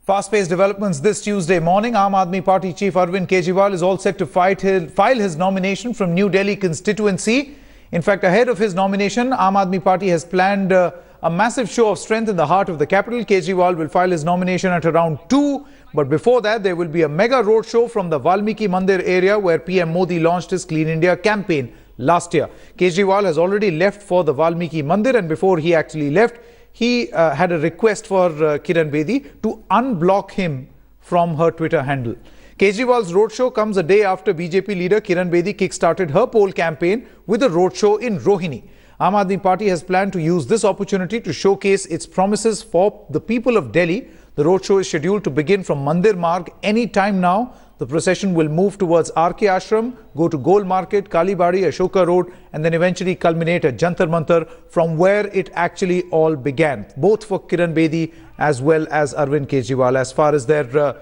Fast-paced developments this Tuesday morning. Aam Aadmi Party Chief Arvind Kejriwal is all set to file his nomination from New Delhi constituency. In fact, ahead of his nomination, Aam Aadmi Party has planned a massive show of strength in the heart of the capital. Kejriwal will file his nomination at around 2. But before that, there will be a mega roadshow from the Valmiki Mandir area where PM Modi launched his Clean India campaign last year. Kejriwal has already left for the Valmiki Mandir, and before he actually left, he had a request for Kiran Bedi to unblock him from her Twitter handle. Kejriwal's roadshow comes a day after BJP leader Kiran Bedi kick-started her poll campaign with a roadshow in Rohini. Aam Aadmi Party has planned to use this opportunity to showcase its promises for the people of Delhi. The roadshow is scheduled to begin from Mandir Marg any time now. The procession will move towards RK Ashram, go to Gol Market, Kalibadi, Ashoka Road, and then eventually culminate at Jantar Mantar, from where it actually all began, both for Kiran Bedi as well as Arvind Kejriwal, as far as their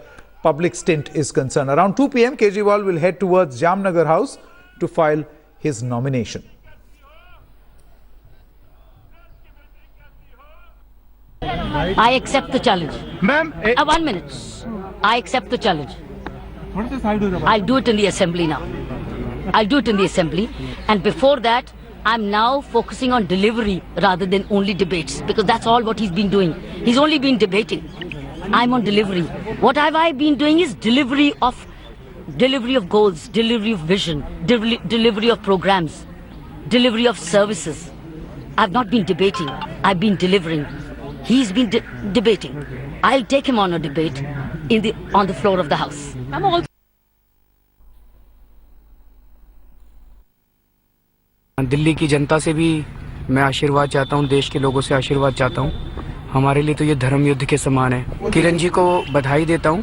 public stint is concerned. Around 2 p.m, Kejriwal will head towards Jamnagar House to file his nomination. I accept the challenge. Ma'am, 1 minute. I accept the challenge. what is this I do about? I'll do it in the assembly now. I'll do it in the assembly. And before that, I'm now focusing on delivery rather than only debates, because that's all what he's been doing. He's only been debating. I'm on delivery. What have I been doing is delivery of goals, delivery of vision, delivery of programs, delivery of services. I've not been debating. I've been delivering. He's been debating. I'll take him on a debate on the floor of the House. I'm also Delhi की जनता से भी मैं आशीर्वाद चाहता हूं, देश के लोगों से आशीर्वाद चाहता हूं। हमारे लिए तो ये धर्म युद्ध के समान है। किरण जी को बधाई देता हूं।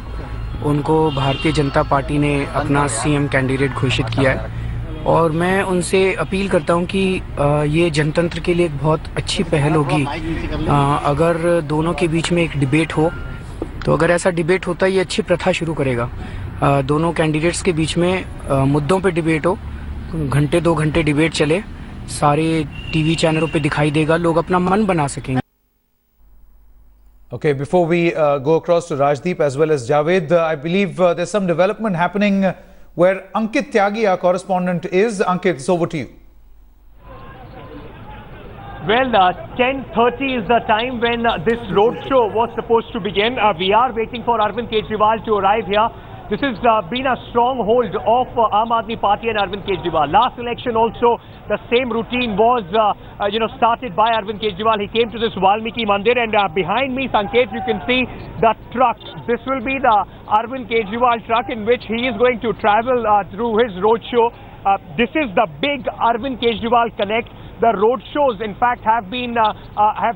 उनको भारतीय जनता पार्टी ने अपना सीएम कैंडिडेट घोषित किया है और मैं उनसे अपील करता हूं कि ये जनतंत्र के लिए एक बहुत अच्छी पहल होगी अगर दोनों के बीच में एक डिबेट हो। तो अगर ऐसा डिबेट होता है, ये अच्छी प्रथा शुरू करेगा। दोनों कैंडिडेट्स के बीच में मुद्दों पे डिबेट हो, घंटे 2 घंटे डिबेट चले, सारे टीवी चैनलों पे दिखाई देगा, लोग अपना मन बना सकेंगे। Okay, before we go across to Rajdeep as well as Javed, I believe there's some development happening where Ankit Tyagi, our correspondent, is. Ankit, it's over to you. Well, 10:30 is the time when this roadshow was supposed to begin. We are waiting for Arvind Kejriwal to arrive here. This has been a stronghold of Aam Aadmi Party and Arvind Kejriwal. Last election also, the same routine was, started by Arvind Kejriwal. He came to this Valmiki Mandir, and behind me, Sanket, you can see the truck. This will be the Arvind Kejriwal truck in which he is going to travel through his roadshow. This is the big Arvind Kejriwal Connect. The road shows, in fact, have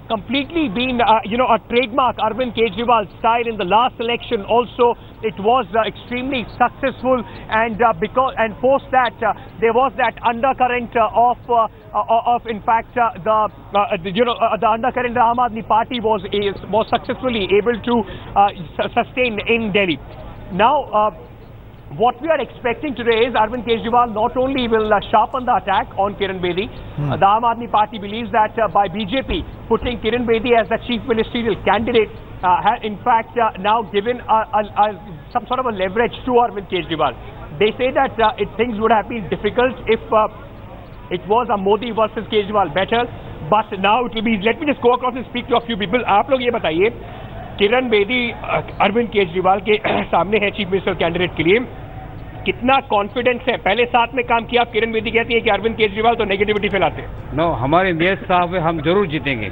completely been, a trademark Arvind Kejriwal style. In the last election, also, it was extremely successful, and post that there was that undercurrent of in fact, the undercurrent the Aam Aadmi Party was successfully able to sustain in Delhi. Now. What we are expecting today is Arvind Kejriwal not only will sharpen the attack on Kiran Bedi, the Aam Aadmi Party believes that by BJP putting Kiran Bedi as the chief ministerial candidate, in fact now given some sort of a leverage to Arvind Kejriwal. They say that things would have been difficult if it was a Modi versus Kejriwal battle, but now it will be. Let me just go across and speak to a few people. आप लोग ये बताइए, किरण बेदी अरविंद केजरीवाल के सामने है chief minister candidate के लिए, कितना कॉन्फिडेंस है? पहले साथ में काम किया, किरण बेदी कहती है कि अरविंद केजरीवाल तो नेगेटिविटी फैलाते हैं। नो, हमारे नियत साहब है, हम जरूर जीतेंगे।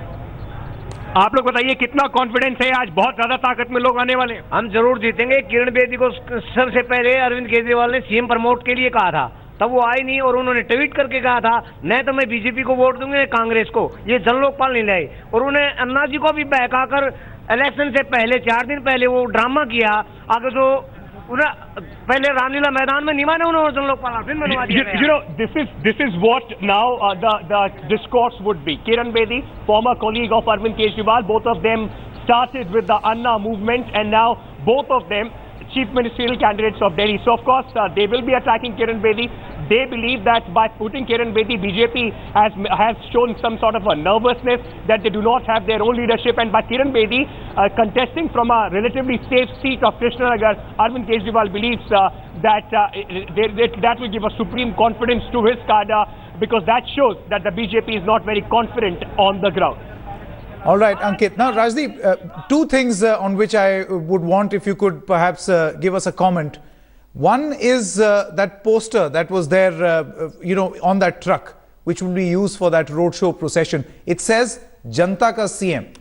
आप लोग बताइए कितना कॉन्फिडेंस है? आज बहुत ज्यादा ताकत में लोग आने वाले हैं। हम जरूर जीतेंगे। किरण बेदी को सबसे पहले अरविंद केजरीवाल ने सीएम प्रमोट के लिए कहा था, तब वो आई नहीं और उन्होंने ट्वीट करके कहा था, नहीं तो मैं बीजेपी को वोट दूंगी, कांग्रेस को। ये जन लोकपाल नहीं लाए। और उन्हें अन्ना जी को भी बहकाकर इलेक्शन से पहले 4 दिन पहले वो ड्रामा किया, आगे तो पहले रामलीला मैदान में निमाने उन्होंने जन लोकपाल फिर मनवा दिया। This is what now the discourse would be. Kiran Bedi, former colleague of Arvind Kejriwal, both of them started with the Anna movement, and now both of them chief ministerial candidates of Delhi. So of course they will be attacking Kiran Bedi. They believe that by putting Kiran Bedi, BJP has shown some sort of a nervousness that they do not have their own leadership, and by Kiran Bedi contesting from a relatively safe seat of Krishnanagar, Arvind Kejriwal believes that will give a supreme confidence to his cadre, because that shows that the BJP is not very confident on the ground. All right, Ankit. Now, Rajdeep, two things on which I would want if you could perhaps give us a comment. One is that poster that was there, on that truck, which will be used for that roadshow procession. It says, Janta ka CM,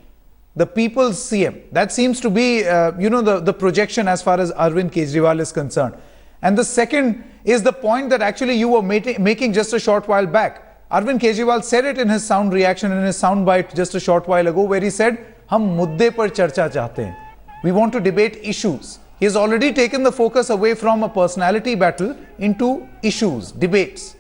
the people's CM. That seems to be, the projection as far as Arvind Kejriwal is concerned. And the second is the point that actually you were making just a short while back. Arvind Kejriwal said it in his sound reaction, in his sound bite just a short while ago, where he said, "Hum mudde par charcha chahte hain." We want to debate issues. He has already taken the focus away from a personality battle into issues, debates.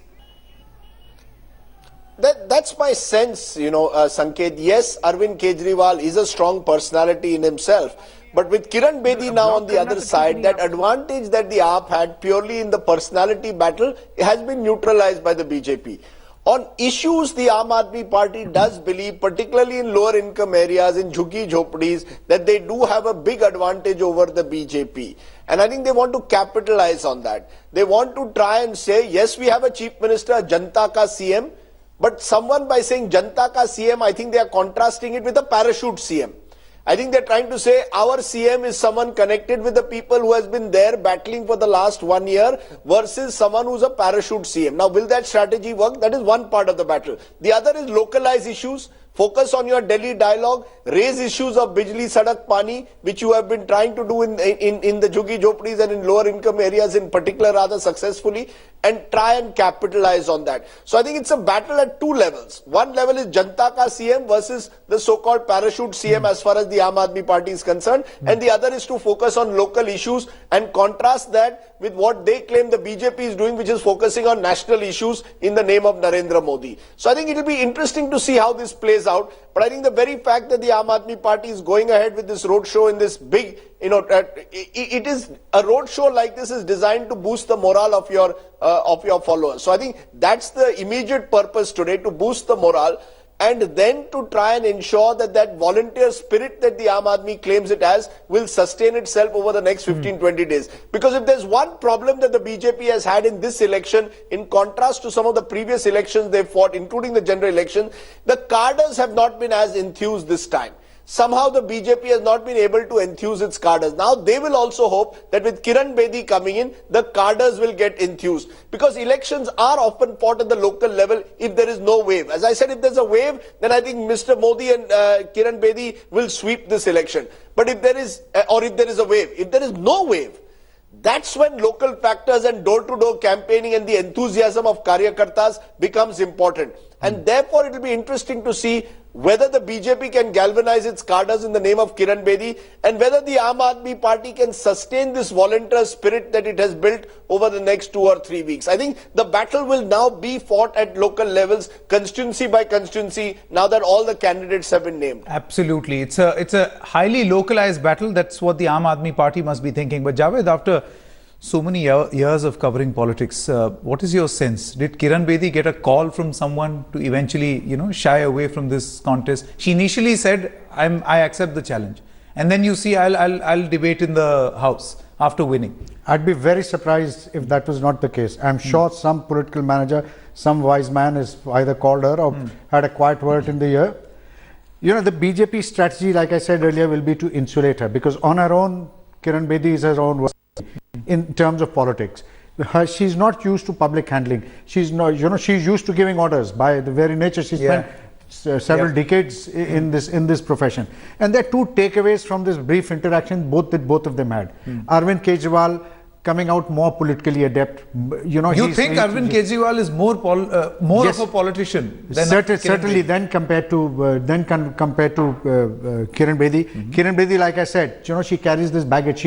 That's my sense, Sanket. Yes, Arvind Kejriwal is a strong personality in himself. But with Kiran Bedi now on the other side, that advantage that the AAP had purely in the personality battle has been neutralized by the BJP. On issues, the Aam Aadmi Party does believe, particularly in lower income areas, in Jhuggi Jhopdis, that they do have a big advantage over the BJP. And I think they want to capitalize on that. They want to try and say, yes, we have a chief minister, Janta ka CM, but someone by saying Janta ka CM, I think they are contrasting it with a parachute CM. I think they're trying to say our CM is someone connected with the people who has been there battling for the last 1 year versus someone who's a parachute CM. Now, will that strategy work? That is one part of the battle. The other is localize issues. Focus on your Delhi dialogue, raise issues of Bijli Sadak Pani, which you have been trying to do in the Jhuggi Jhopdis and in lower income areas in particular rather successfully, and try and capitalize on that. So I think it's a battle at two levels. One level is Janta ka CM versus the so-called parachute CM as far as the Aam Aadmi Party is concerned, and the other is to focus on local issues and contrast that with what they claim the BJP is doing, which is focusing on national issues in the name of Narendra Modi. So I think it will be interesting to see how this plays out. But I think the very fact that the Aam Aadmi Party is going ahead with this roadshow in this big, it is a roadshow like this is designed to boost the morale of your followers. So I think that's the immediate purpose today, to boost the morale, and then to try and ensure that that volunteer spirit that the Aam Aadmi claims it has will sustain itself over the next 15-20 days. Because if there's one problem that the BJP has had in this election, in contrast to some of the previous elections they fought, including the general election, the cadres have not been as enthused this time. Somehow the BJP has not been able to enthuse its cadres. Now they will also hope that with Kiran Bedi coming in, the cadres will get enthused. Because elections are often fought at the local level if there is no wave. As I said, if there's a wave, then I think Mr. Modi and Kiran Bedi will sweep this election. But if there is a wave, if there is no wave, that's when local factors and door-to-door campaigning and the enthusiasm of Karyakartas becomes important. And therefore it will be interesting to see whether the BJP can galvanize its cadres in the name of Kiran Bedi, and whether the Aam Aadmi Party can sustain this volunteer spirit that it has built over the next 2 or 3 weeks. I think the battle will now be fought at local levels, constituency by constituency, now that all the candidates have been named. Absolutely. It's a highly localized battle. That's what the Aam Aadmi Party must be thinking. But Javed, after so many years of covering politics, what is your sense? Did Kiran Bedi get a call from someone to eventually, shy away from this contest? She initially said, I accept the challenge. And then you see, I'll debate in the House after winning. I'd be very surprised if that was not the case. I'm sure some political manager, some wise man has either called her or had a quiet word in the ear. The BJP strategy, like I said earlier, will be to insulate her, because on her own, Kiran Bedi is her own in terms of politics. She's not used to public handling. She's not, she's used to giving orders. By the very nature, she spent several decades in this profession. And there are two takeaways from this brief interaction both of them had. Arvind Kejriwal coming out more politically adept. You think Arvind Kejriwal is more of a politician than certainly than compared to Kiran Bedi. Kiran Bedi, like I said, she carries this baggage.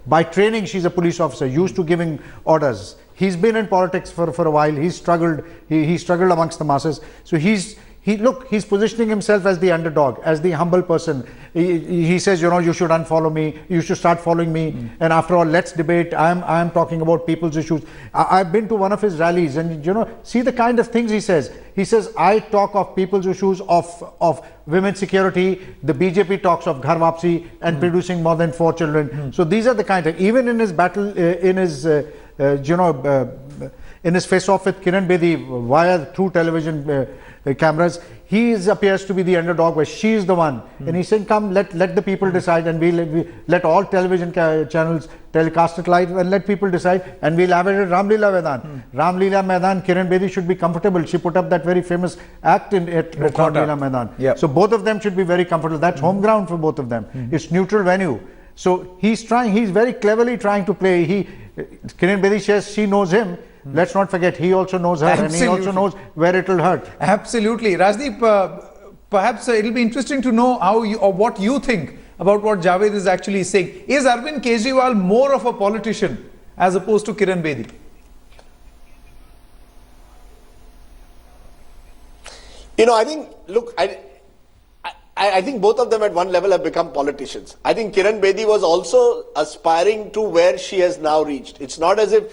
By training, she's a police officer, used to giving orders. He's been in politics for a while. He's struggled. He struggled amongst the masses. So he's He's positioning himself as the underdog, as the humble person. He says, you should unfollow me, you should start following me, and after all, let's debate. I'm talking about people's issues. I've been to one of his rallies, and see the kind of things he says. He says, I talk of people's issues, of women's security. The BJP talks of ghar wapsi and producing more than 4 children. So these are the kind of, even in his battle, in his face-off with Kiran Bedi through television cameras, he appears to be the underdog, where she is the one. And he's saying, come, let the people decide, and we let all television channels telecast it live, and let people decide, and we'll have it at Ramlila Maidan. Ramlila Maidan, Kiran Bedi should be comfortable. She put up that very famous act at Ramlila Maidan. Yep. So both of them should be very comfortable. That's home ground for both of them. It's neutral venue. So he's very cleverly trying to play. Kiran Bedi says she knows him. Let's not forget, he also knows her. Absolutely. And he also knows where it will hurt. Absolutely. Rajdeep, perhaps it'll be interesting to know how or what you think about what Javed is actually saying. Is Arvind Kejriwal more of a politician as opposed to Kiran Bedi? I think, look, I think both of them at one level have become politicians. I think Kiran Bedi was also aspiring to where she has now reached. It's not as if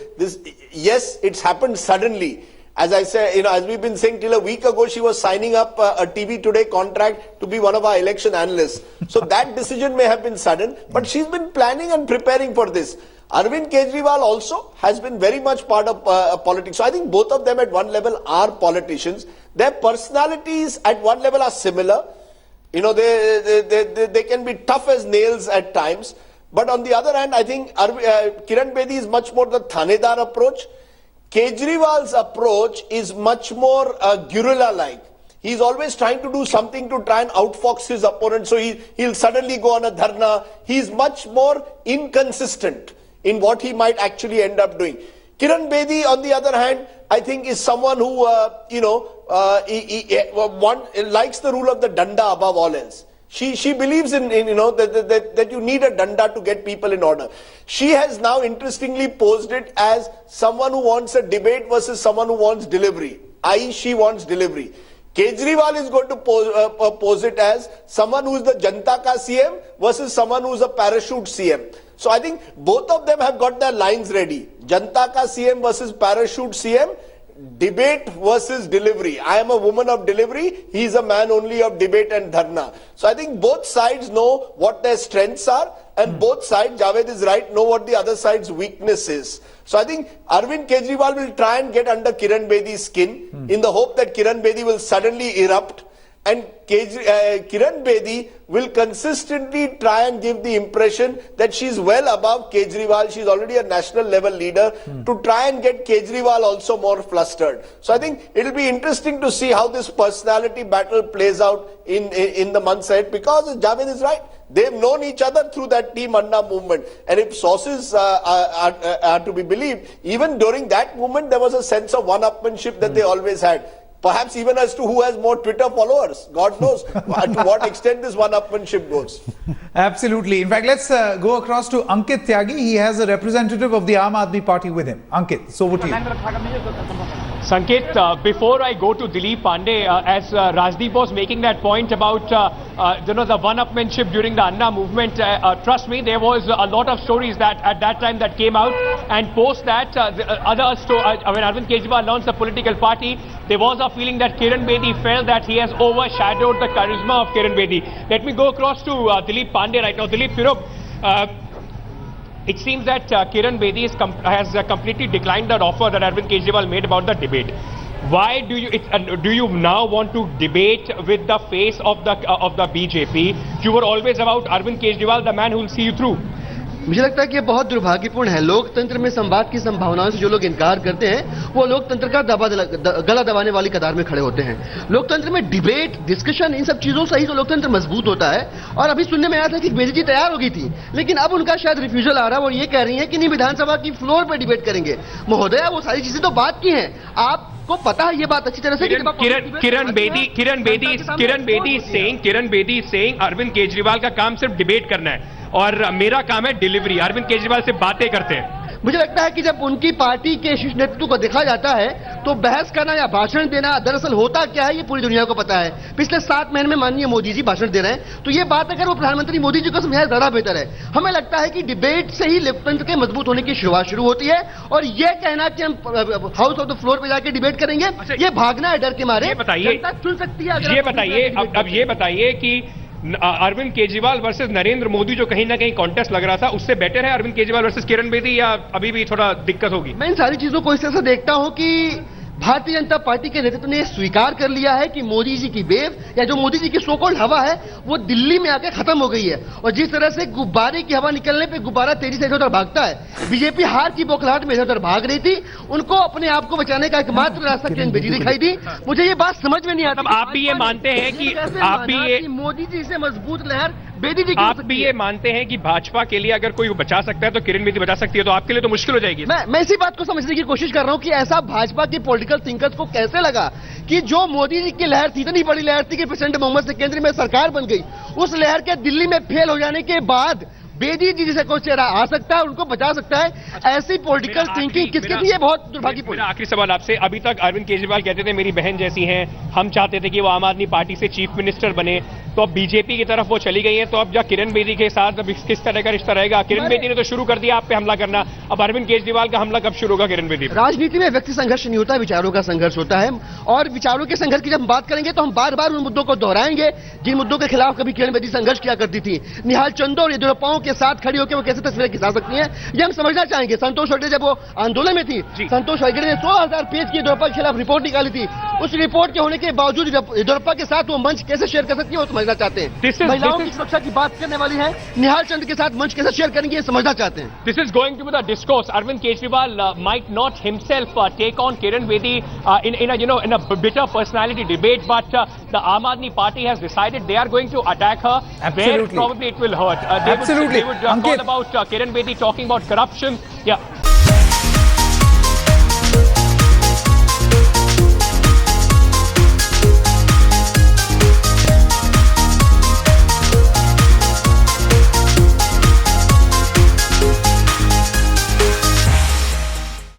yes, it's happened suddenly. As I say, as we've been saying, till a week ago, she was signing up a TV Today contract to be one of our election analysts. So that decision may have been sudden, but she's been planning and preparing for this. Arvind Kejriwal also has been very much part of politics. So I think both of them at one level are politicians. Their personalities at one level are similar. They can be tough as nails at times. But on the other hand, I think Kiran Bedi is much more the Thanedar approach. Kejriwal's approach is much more guerrilla-like. He's always trying to do something to try and outfox his opponent. So he'll suddenly go on a dharna. He's much more inconsistent in what he might actually end up doing. Kiran Bedi, on the other hand, I think is someone who, likes the rule of the danda above all else. She believes in that you need a danda to get people in order. She has now interestingly posed it as someone who wants a debate versus someone who wants delivery. She wants delivery. Kejriwal is going to pose it as someone who is the Janta ka CM versus someone who is a parachute CM. So I think both of them have got their lines ready. Janta ka CM versus parachute CM. Debate versus delivery. I am a woman of delivery. He is a man only of debate and dharna. So I think both sides know what their strengths are, and both sides, Javed is right, know what the other side's weakness is. So I think Arvind Kejriwal will try and get under Kiran Bedi's skin in the hope that Kiran Bedi will suddenly erupt, and Kiran Bedi will consistently try and give the impression that she's well above Kejriwal. She's already a national level leader, to try and get Kejriwal also more flustered. So I think it'll be interesting to see how this personality battle plays out in the months ahead, because Javed is right. They've known each other through that Team Anna movement. And if sources are to be believed, even during that movement, there was a sense of one-upmanship that they always had. Perhaps even as to who has more Twitter followers. God knows to what extent this one-upmanship goes. Absolutely. In fact, let's go across to Ankit Tyagi. He has a representative of the Aam Aadmi Party with him. Ankit, so over to you. Sanket, before I go to Dilip Pandey, as Rajdeep was making that point about the one-upmanship during the Anna movement, trust me, there was a lot of stories that at that time that came out, and post that, when Arvind Kejriwal launched the political party, there was a feeling that Kiran Bedi felt that he has overshadowed the charisma of Kiran Bedi. Let me go across to Dilip Pandey right now. Dilip, it seems that Kiran Bedi has completely declined that offer that Arvind Kejriwal made about the debate. Why do you now want to debate with the face of the BJP? You were always about Arvind Kejriwal, the man who will see you through. मुझे लगता है कि ये बहुत दुर्भाग्यपूर्ण है। लोकतंत्र में संवाद की संभावनाओं से जो लोग इनकार करते हैं, वो लोकतंत्र का गला दबाने वाली कतार में खड़े होते हैं। लोकतंत्र में डिबेट, डिस्कशन, इन सब चीजों से ही तो लोकतंत्र मजबूत होता है। और अभी सुनने में आया था कि बेदी जी तैयार हो गई थी, लेकिन अब उनका शायद रिफ्यूजल आ रहा है। वो ये कह रही है कि नहीं, विधानसभा की फ्लोर पर डिबेट करेंगे। महोदया, वो सारी चीजें तो बात की हैं। आपको पता है ये बात अच्छी तरह से। Kiran Bedi is saying Arvind Kejriwal का काम सिर्फ डिबेट करना है और मेरा काम है डिलीवरी। अरविंद केजरीवाल से बातें करते हैं। मुझे लगता है कि जब उनकी पार्टी के शीर्ष नेतृत्व को देखा जाता है तो बहस करना या भाषण देना दरअसल होता क्या है ये पूरी दुनिया को पता है। पिछले 7 महीने में माननीय मोदी जी भाषण दे रहे हैं, तो ये बात अगर वो प्रधानमंत्री मोदी जी को समझाए ज्यादा बेहतर है। हमें लगता है कि डिबेट से ही लोकतंत्र के मजबूत होने की शुरुआत शुरू होती है, और ये कहना कि हम हाउस ऑफ द फ्लोर पे जाके डिबेट करेंगे, ये भागना है डर के मारे। जनता चुन सकती है। ये बताइए, अब ये बताइए कि अरविंद केजरीवाल वर्सेस नरेंद्र मोदी जो कहीं ना कहीं कॉन्टेस्ट लग रहा था, उससे बेटर है अरविंद केजरीवाल वर्सेस किरण बेदी, या अभी भी थोड़ा दिक्कत होगी? मैं इन सारी चीजों को इस तरह से देखता हूं कि भारतीय जनता पार्टी के नेतृत्व ने स्वीकार कर लिया है कि मोदी जी की वेव या जो मोदी जी की सो कॉल्ड हवा है वो दिल्ली में आकर खत्म हो गई है। और जिस तरह से गुब्बारे की हवा निकलने पे गुब्बारा तेजी से इधर उधर भागता है, बीजेपी हार की बौखलाहट में इधर उधर भाग रही थी। उनको अपने आप को बचाने का एकमात्र रास्ता किरण बेदी दिखाई दी। मुझे ये बात समझ में नहीं आता। आप भी ये मानते हैं कि मोदी जी से मजबूत लहर बेदी जी, आप भी ये मानते हैं कि भाजपा के लिए अगर कोई बचा सकता है तो किरण बेदी बचा सकती है, तो आपके लिए तो मुश्किल हो जाएगी? मैं इसी बात को समझने की कोशिश कर रहा हूं कि ऐसा भाजपा के पॉलिटिकल थिंकर्स को कैसे लगा कि जो मोदी जी की लहर थी, इतनी बड़ी लहर थी कि प्रेसिडेंट मोहम्मद से केंद्र में सरकार बन गई, उस लहर के दिल्ली में फेल हो जाने के बाद बेदी जी जैसे कोई चेहरा आ सकता है, उनको बचा सकता है। ऐसी पॉलिटिकल थिंकिंग किसके थी, ये बहुत दुर्भाग्यपूर्ण। आखिरी सवाल आपसे, अभी तक अरविंद केजरीवाल कहते थे मेरी बहन जैसी हैं, हम चाहते थे कि वो आम आदमी पार्टी से चीफ मिनिस्टर बने, तो अब बीजेपी की तरफ वो चली गई है, तो अब जब किरण बेदी के साथ अब किस तरह का रिश्ता रहेगा? किरण बेदी ने तो शुरू कर दिया आप पे हमला करना, अब अरविंद केजरीवाल का हमला कब शुरू होगा किरण बेदी? राजनीति में व्यक्ति संघर्ष नहीं होता, विचारों का संघर्ष होता है, और विचारों के संघर्ष की जब हम बात करेंगे तो हम बार बार उन मुद्दों को दोहराएंगे जिन मुद्दों के खिलाफ कभी किरण बेदी संघर्ष किया करती थी। निहाल चंदो और येदियुरप्पाओं के साथ खड़ी होकर कैसे तस्वीरें खिंचा सकती हैं, ये हम समझना चाहेंगे। संतोष हेगड़े जब वो आंदोलन में थी, संतोष हेगड़े ने 16,000 पेज की येदियुरप्पा के खिलाफ रिपोर्ट निकाली थी। उस रिपोर्ट के होने के बावजूद येदियुरप्पा के साथ वो मंच कैसे शेयर कर सकती है, वो समझना चाहते हैं। महिलाओं की सुरक्षा की बात करने वाली है, निहाल चंद के साथ मंच कैसे शेयर करेंगे, ये समझना चाहते हैं। This is going to be the discourse. Arvind Kejriwal might not himself take on Kiran Bedi in a bitter personality debate, but the Aam Aadmi Party has decided they are going to attack her. Absolutely. Where probably it will hurt. They would call about Kiran Bedi talking about corruption. Yeah.